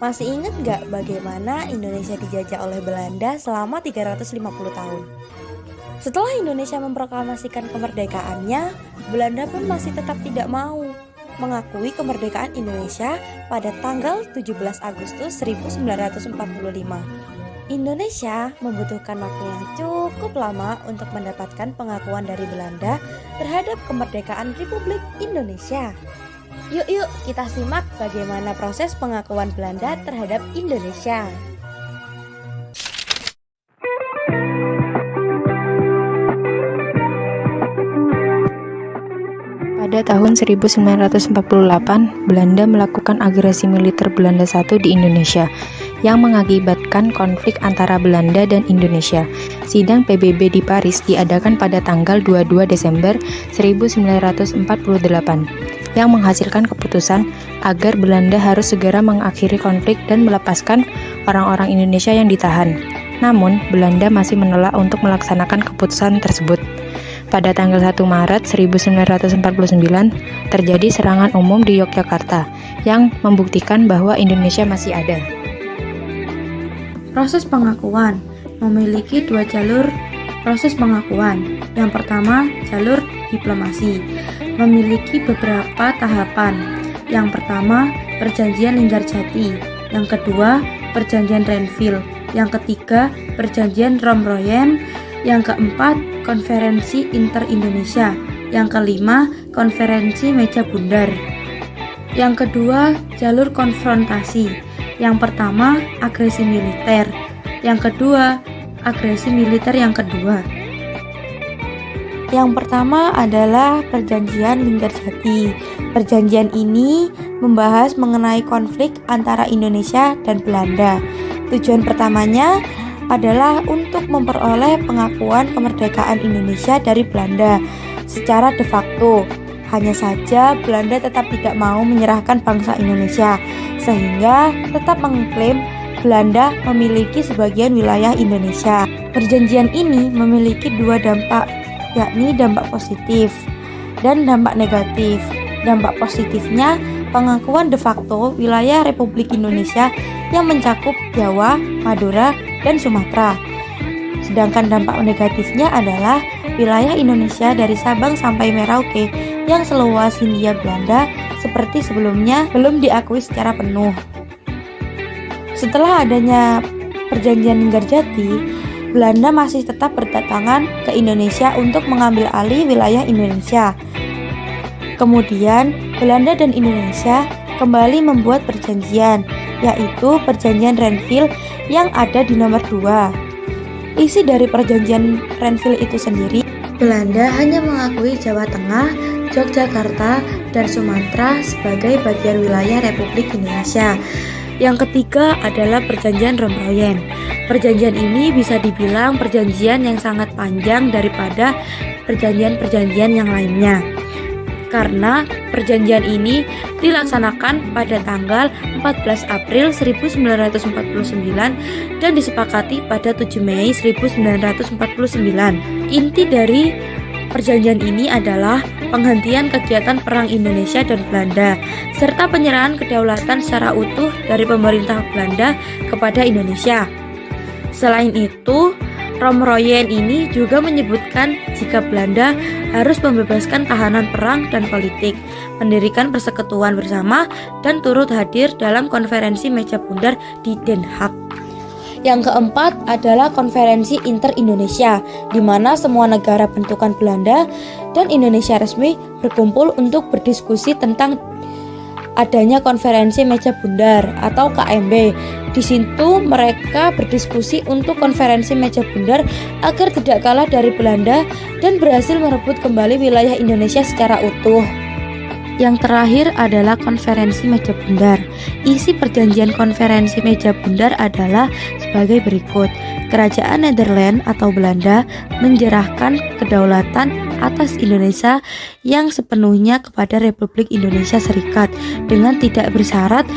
Masih ingat nggak bagaimana Indonesia dijajah oleh Belanda selama 350 tahun? Setelah Indonesia memproklamasikan kemerdekaannya, Belanda pun masih tetap tidak mau mengakui kemerdekaan Indonesia pada tanggal 17 Agustus 1945. Indonesia membutuhkan waktu yang cukup lama untuk mendapatkan pengakuan dari Belanda terhadap kemerdekaan Republik Indonesia. Yuk kita simak bagaimana proses pengakuan Belanda terhadap Indonesia. Pada tahun 1948, Belanda melakukan agresi militer Belanda I di Indonesia yang mengakibatkan konflik antara Belanda dan Indonesia. Sidang PBB di Paris diadakan pada tanggal 22 Desember 1948 yang menghasilkan keputusan agar Belanda harus segera mengakhiri konflik dan melepaskan orang-orang Indonesia yang ditahan. Namun, Belanda masih menolak untuk melaksanakan keputusan tersebut. Pada tanggal 1 Maret 1949, terjadi serangan umum di Yogyakarta yang membuktikan bahwa Indonesia masih ada. Proses pengakuan memiliki dua jalur proses pengakuan. Yang pertama, jalur diplomasi, memiliki beberapa tahapan. Yang pertama, perjanjian Linggarjati. Yang kedua, perjanjian Renville. Yang ketiga, perjanjian Romroyen. Yang keempat, konferensi inter-Indonesia. Yang kelima, konferensi meja bundar. Yang kedua, jalur konfrontasi. Yang pertama, agresi militer. Yang kedua, agresi militer yang kedua. Yang pertama adalah perjanjian Linggarjati. Perjanjian ini membahas mengenai konflik antara Indonesia dan Belanda. Tujuan pertamanya adalah untuk memperoleh pengakuan kemerdekaan Indonesia dari Belanda secara de facto. Hanya saja Belanda tetap tidak mau menyerahkan bangsa Indonesia, sehingga tetap mengklaim Belanda memiliki sebagian wilayah Indonesia. Perjanjian ini memiliki dua dampak, yakni dampak positif dan dampak negatif. Dampak positifnya, pengakuan de facto wilayah Republik Indonesia yang mencakup Jawa, Madura, dan Sumatera. Sedangkan dampak negatifnya adalah wilayah Indonesia dari Sabang sampai Merauke yang seluas Hindia Belanda seperti sebelumnya belum diakui secara penuh. Setelah adanya perjanjian Linggarjati, Belanda masih tetap berdatangan ke Indonesia untuk mengambil alih wilayah Indonesia. Kemudian, Belanda dan Indonesia kembali membuat perjanjian, yaitu perjanjian Renville yang ada di nomor 2. Isi dari perjanjian Renville itu sendiri, Belanda hanya mengakui Jawa Tengah, Yogyakarta, dan Sumatera sebagai bagian wilayah Republik Indonesia. Yang ketiga adalah perjanjian Romroyen. Perjanjian ini bisa dibilang perjanjian yang sangat panjang daripada perjanjian-perjanjian yang lainnya, karena perjanjian ini dilaksanakan pada tanggal 14 April 1949 dan disepakati pada 7 Mei 1949. Inti dari perjanjian ini adalah penghentian kegiatan perang Indonesia dan Belanda, serta penyerahan kedaulatan secara utuh dari pemerintah Belanda kepada Indonesia. Selain itu, Romroyen ini juga menyebutkan jika Belanda harus membebaskan tahanan perang dan politik, mendirikan persekutuan bersama, dan turut hadir dalam konferensi meja bundar di Den Haag. Yang keempat adalah konferensi inter-Indonesia, di mana semua negara bentukan Belanda dan Indonesia resmi berkumpul untuk berdiskusi tentang adanya konferensi meja bundar atau KMB. Di situ mereka berdiskusi untuk konferensi meja bundar agar tidak kalah dari Belanda dan berhasil merebut kembali wilayah Indonesia secara utuh. Yang terakhir adalah konferensi meja bundar. Isi perjanjian konferensi meja bundar adalah sebagai berikut. Kerajaan Nederland atau Belanda menyerahkan kedaulatan atas Indonesia yang sepenuhnya kepada Republik Indonesia Serikat dengan tidak bersyarat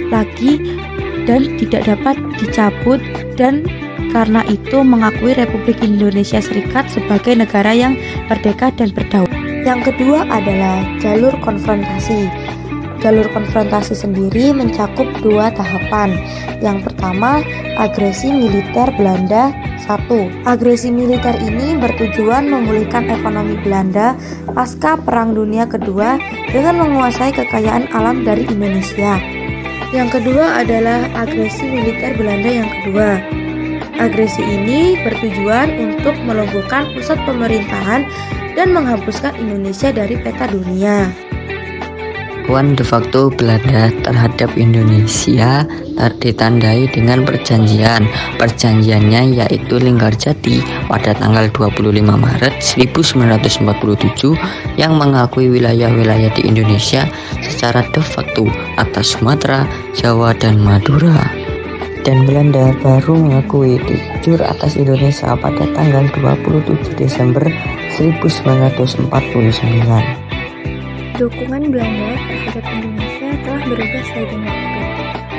lagi dan tidak dapat dicabut, dan karena itu mengakui Republik Indonesia Serikat sebagai negara yang merdeka dan berdaulat. Yang kedua adalah jalur konfrontasi. Jalur konfrontasi sendiri mencakup dua tahapan. Yang pertama, agresi militer Belanda. 1. Agresi militer ini bertujuan memulihkan ekonomi Belanda pasca Perang Dunia Kedua dengan menguasai kekayaan alam dari Indonesia. Yang kedua adalah agresi militer Belanda yang kedua. Agresi ini bertujuan untuk melumpuhkan pusat pemerintahan dan menghapuskan Indonesia dari peta dunia. Pengakuan de facto Belanda terhadap Indonesia ditandai dengan perjanjian. Perjanjiannya yaitu Linggarjati pada tanggal 25 Maret 1947 yang mengakui wilayah-wilayah di Indonesia secara de facto atas Sumatera, Jawa, dan Madura. Dan Belanda baru mengakui de jure atas Indonesia pada tanggal 27 Desember 1949. Dukungan Belanda terhadap Indonesia telah berubah seiring waktu.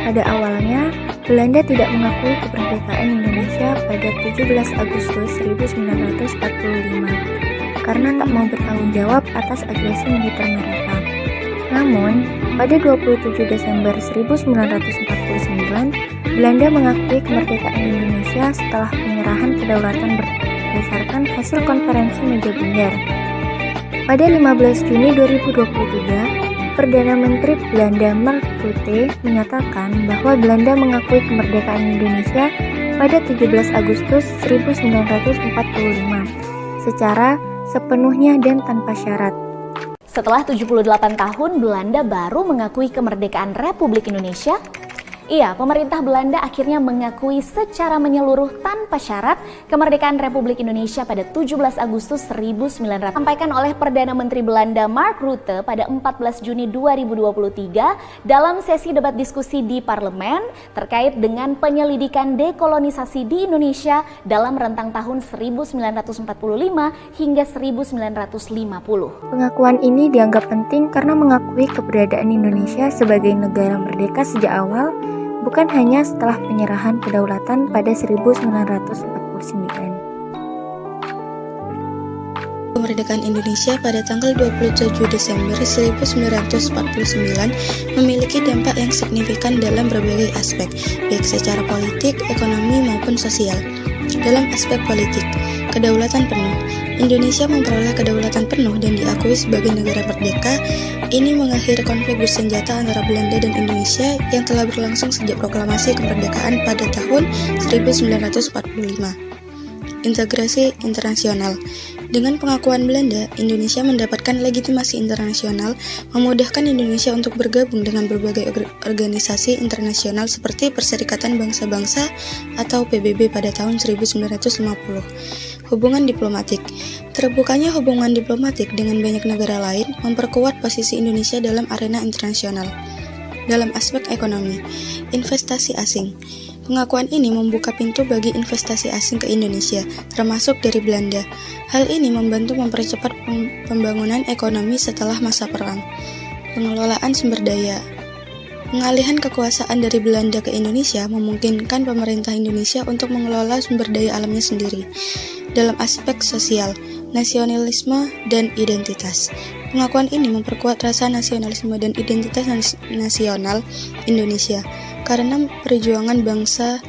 Pada awalnya, Belanda tidak mengakui kemerdekaan Indonesia pada 17 Agustus 1945 karena tak mau bertanggung jawab atas agresi militer mereka. Namun, pada 27 Desember 1949, Belanda mengakui kemerdekaan Indonesia setelah penyerahan kedaulatan berdasarkan hasil konferensi meja bundar. Pada 15 Juni 2023, Perdana Menteri Belanda Mark Rutte menyatakan bahwa Belanda mengakui kemerdekaan Indonesia pada 17 Agustus 1945 secara sepenuhnya dan tanpa syarat. Setelah 78 tahun, Belanda baru mengakui kemerdekaan Republik Indonesia. Iya, pemerintah Belanda akhirnya mengakui secara menyeluruh tanpa syarat kemerdekaan Republik Indonesia pada 17 Agustus 1945. Disampaikan oleh Perdana Menteri Belanda Mark Rutte pada 14 Juni 2023 dalam sesi debat diskusi di parlemen terkait dengan penyelidikan dekolonisasi di Indonesia dalam rentang tahun 1945 hingga 1950. Pengakuan ini dianggap penting karena mengakui keberadaan Indonesia sebagai negara merdeka sejak awal, bukan hanya setelah penyerahan kedaulatan pada 1949. Kemerdekaan Indonesia pada tanggal 27 Desember 1949 memiliki dampak yang signifikan dalam berbagai aspek, baik secara politik, ekonomi, maupun sosial. Dalam aspek politik, kedaulatan penuh. Indonesia memperoleh kedaulatan penuh dan diakui sebagai negara merdeka. Ini mengakhiri konflik bersenjata antara Belanda dan Indonesia yang telah berlangsung sejak proklamasi kemerdekaan pada tahun 1945. Integrasi internasional. Dengan pengakuan Belanda, Indonesia mendapatkan legitimasi internasional, memudahkan Indonesia untuk bergabung dengan berbagai organisasi internasional seperti Perserikatan Bangsa-Bangsa atau PBB pada tahun 1950. Hubungan diplomatik. Terbukanya hubungan diplomatik dengan banyak negara lain memperkuat posisi Indonesia dalam arena internasional. Dalam aspek ekonomi, investasi asing. Pengakuan ini membuka pintu bagi investasi asing ke Indonesia, termasuk dari Belanda. Hal ini membantu mempercepat pembangunan ekonomi setelah masa perang. Pengelolaan sumber daya. Pengalihan kekuasaan dari Belanda ke Indonesia memungkinkan pemerintah Indonesia untuk mengelola sumber daya alamnya sendiri. Dalam aspek sosial, nasionalisme dan identitas. Pengakuan ini memperkuat rasa nasionalisme dan identitas nasional Indonesia karena perjuangan bangsa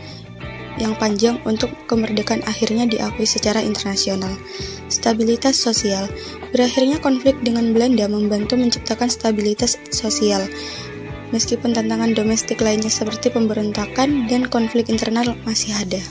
yang panjang untuk kemerdekaan akhirnya diakui secara internasional. Stabilitas sosial. Berakhirnya konflik dengan Belanda membantu menciptakan stabilitas sosial. Meskipun tantangan domestik lainnya seperti pemberontakan dan konflik internal masih ada.